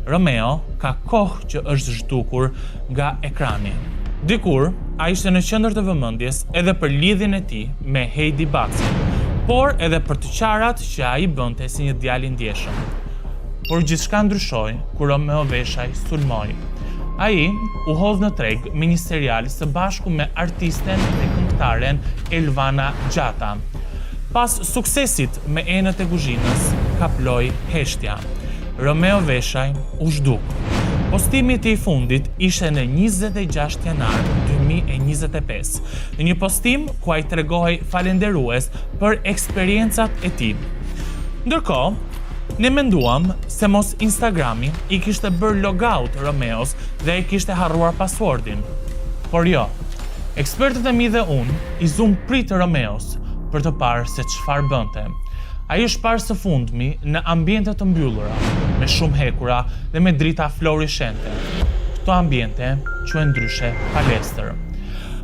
Romeo ka kohë që është zhdukur nga ekrani. Dikur, a ishte në qendër të vëmendjes edhe për lidhjen e tij me Heidi Baci, por edhe për të qarat që ai bënte si një djalë i ndjeshëm. Por gjithçka ndryshoi kur Romeo Veshaj sulmoi. Ai u hodh në treg ministerial së bashku me artisten dhe këngëtaren Elvana Gjata. Pas suksesit me enët e kuzhinës, kaploi heshtja. Romeo Veshaj u zhduk. Postimi i fundit ishte në 26 janar 2025, në një postim ku ai tregohej falendërues për eksperiencat e tij. Ndërkohë, ne menduam se mos Instagrami i kishte bërë logout Romeos dhe ai kishte harruar passwordin. Por jo, ekspertët e mi dhe unë i zum prit Romeos për të parë se çfarë bënte. Ai është parë së fundmi në ambiente të mbyllura, me shumë hekura dhe me drita fluoreshente. Këto ambiente quhen ndryshe palestër.